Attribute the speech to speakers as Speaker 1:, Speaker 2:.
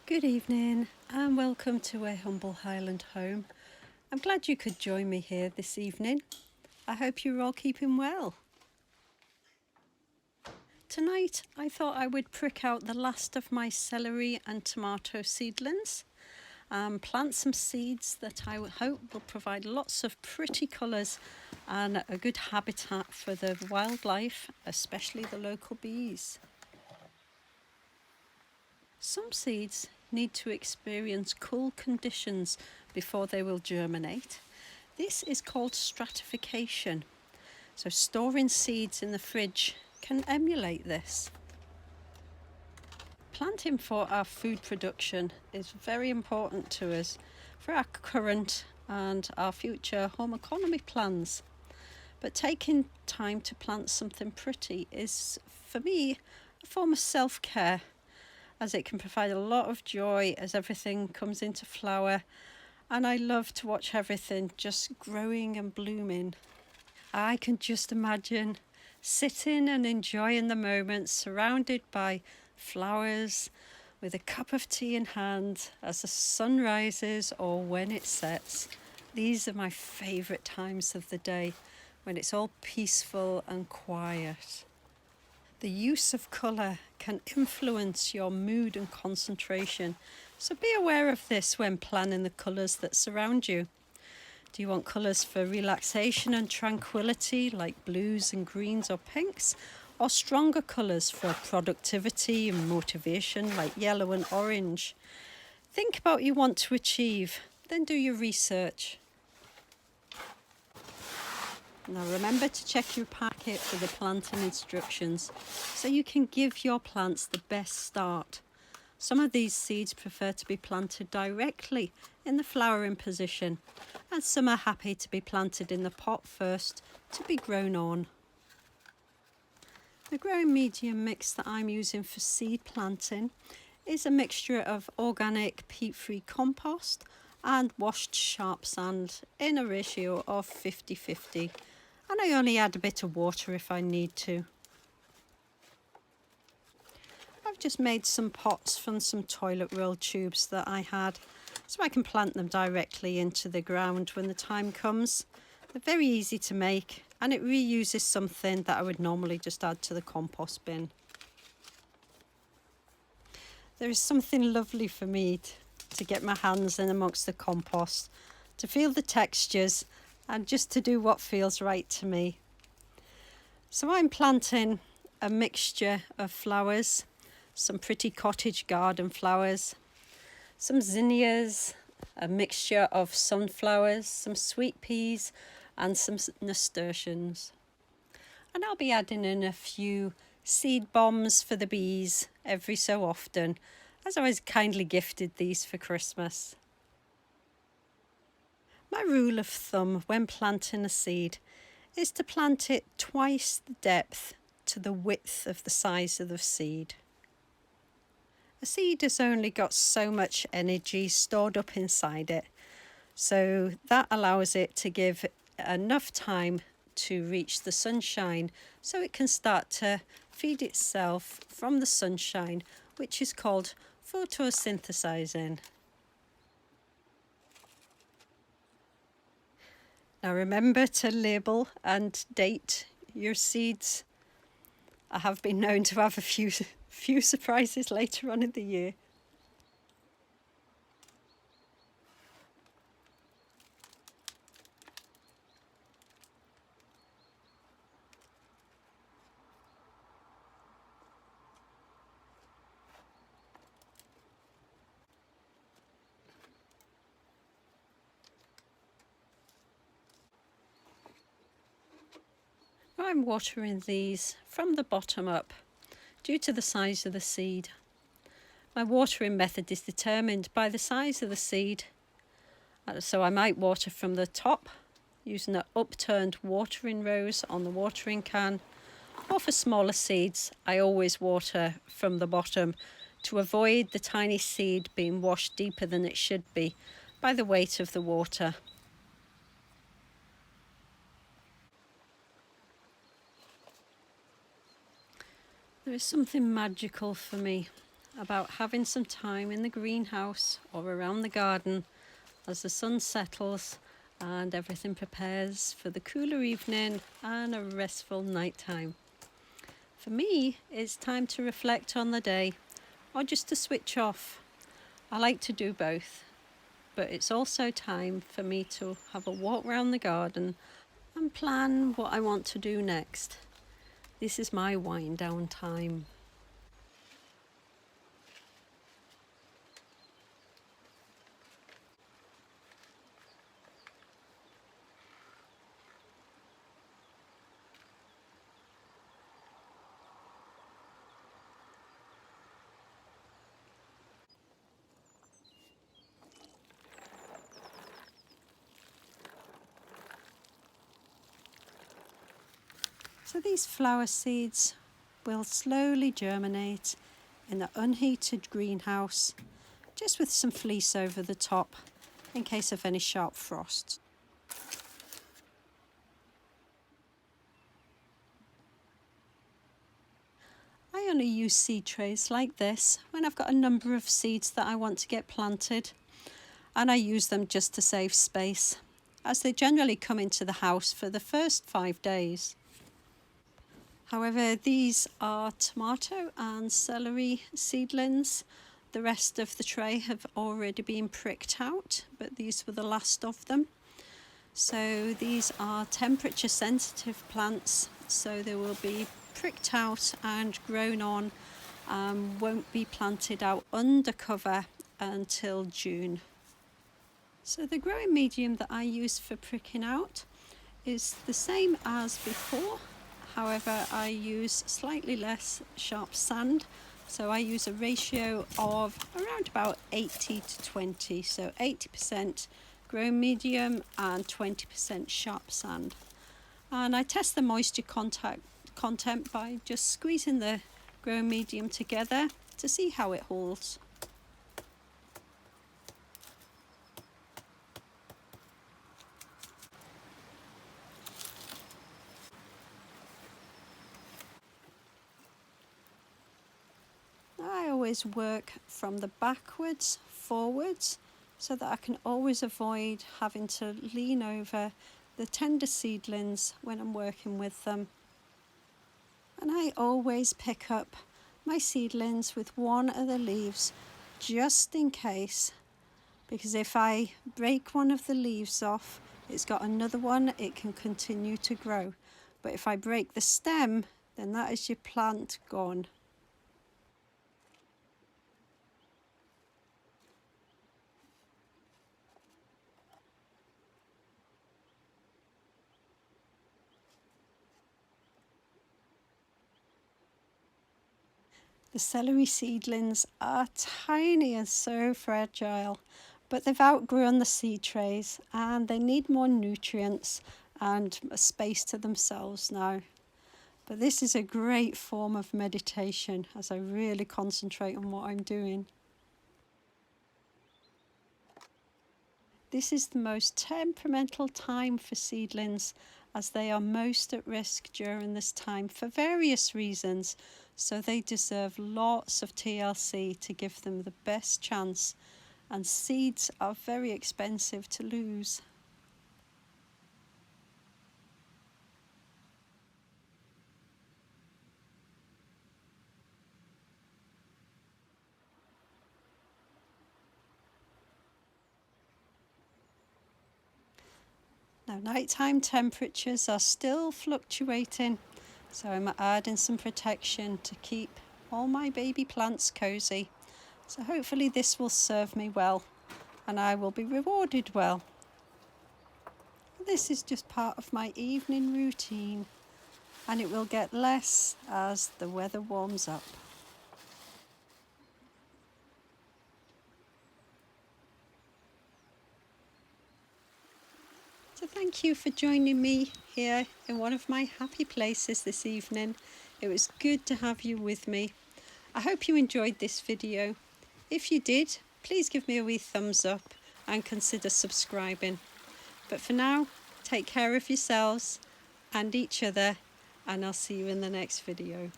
Speaker 1: Good evening and welcome to a humble Highland home. I'm glad you could join me here this evening. I hope you're all keeping well. Tonight I thought I would prick out the last of my celery and tomato seedlings and plant some seeds that I hope will provide lots of pretty colours and a good habitat for the wildlife, especially the local bees. Some seeds need to experience cool conditions before they will germinate. This is called stratification. So storing seeds in the fridge can emulate this. Planting for our food production is very important to us for our current and our future home economy plans. But taking time to plant something pretty is, for me, a form of self-care, as it can provide a lot of joy as everything comes into flower, and I love to watch everything just growing and blooming. I can just imagine sitting and enjoying the moment surrounded by flowers with a cup of tea in hand as the sun rises or when it sets. These are my favourite times of the day, when it's all peaceful and quiet. The use of colour can influence your mood and concentration, so be aware of this when planning the colours that surround you. Do you want colours for relaxation and tranquility, like blues and greens or pinks, or stronger colours for productivity and motivation, like yellow and orange? Think about what you want to achieve, then do your research. Now remember to check your packet for the planting instructions so you can give your plants the best start. Some of these seeds prefer to be planted directly in the flowering position, and some are happy to be planted in the pot first to be grown on. The growing medium mix that I'm using for seed planting is a mixture of organic peat-free compost and washed sharp sand in a ratio of 50-50. And I only add a bit of water if I need to. I've just made some pots from some toilet roll tubes that I had, so I can plant them directly into the ground when the time comes. They're very easy to make, and it reuses something that I would normally just add to the compost bin. There is something lovely for me to get my hands in amongst the compost, to feel the textures, and just to do what feels right to me. So I'm planting a mixture of flowers, some pretty cottage garden flowers, some zinnias, a mixture of sunflowers, some sweet peas and some nasturtiums. And I'll be adding in a few seed bombs for the bees every so often, as I was kindly gifted these for Christmas. My rule of thumb when planting a seed is to plant it twice the depth to the width of the size of the seed. A seed has only got so much energy stored up inside it, so that allows it to give enough time to reach the sunshine so it can start to feed itself from the sunshine, which is called photosynthesizing. Now remember to label and date your seeds. I have been known to have a few surprises later on in the year. I'm watering these from the bottom up due to the size of the seed. My watering method is determined by the size of the seed, so I might water from the top using an upturned watering rose on the watering can, or for smaller seeds I always water from the bottom to avoid the tiny seed being washed deeper than it should be by the weight of the water. There is something magical for me about having some time in the greenhouse or around the garden as the sun settles and everything prepares for the cooler evening and a restful night time. For me, it's time to reflect on the day or just to switch off. I like to do both, but it's also time for me to have a walk around the garden and plan what I want to do next. This is my wind down time. So these flower seeds will slowly germinate in the unheated greenhouse, just with some fleece over the top in case of any sharp frosts. I only use seed trays like this when I've got a number of seeds that I want to get planted, and I use them just to save space, as they generally come into the house for the first 5 days. However, these are tomato and celery seedlings. The rest of the tray have already been pricked out, but these were the last of them. So these are temperature sensitive plants, so they will be pricked out and grown on, won't be planted out under cover until June. So the growing medium that I use for pricking out is the same as before. However, I use slightly less sharp sand, so I use a ratio of around about 80 to 20, so 80% growing medium and 20% sharp sand. And I test the moisture content by just squeezing the growing medium together to see how it holds. I always work from the backwards forwards so that I can always avoid having to lean over the tender seedlings when I'm working with them. And I always pick up my seedlings with one of the leaves just in case, because if I break one of the leaves off, it's got another one, it can continue to grow. But if I break the stem, then that is your plant gone. The celery seedlings are tiny and so fragile, but they've outgrown the seed trays and they need more nutrients and a space to themselves now. But this is a great form of meditation as I really concentrate on what I'm doing. This is the most temperamental time for seedlings, as they are most at risk during this time for various reasons, so they deserve lots of TLC to give them the best chance, and seeds are very expensive to lose. Now, nighttime temperatures are still fluctuating, so I'm adding some protection to keep all my baby plants cozy. So hopefully this will serve me well and I will be rewarded well. This is just part of my evening routine, and it will get less as the weather warms up. So thank you for joining me here in one of my happy places this evening. It was good to have you with me. I hope you enjoyed this video. If you did, please give me a wee thumbs up and consider subscribing. But for now, take care of yourselves and each other, and I'll see you in the next video.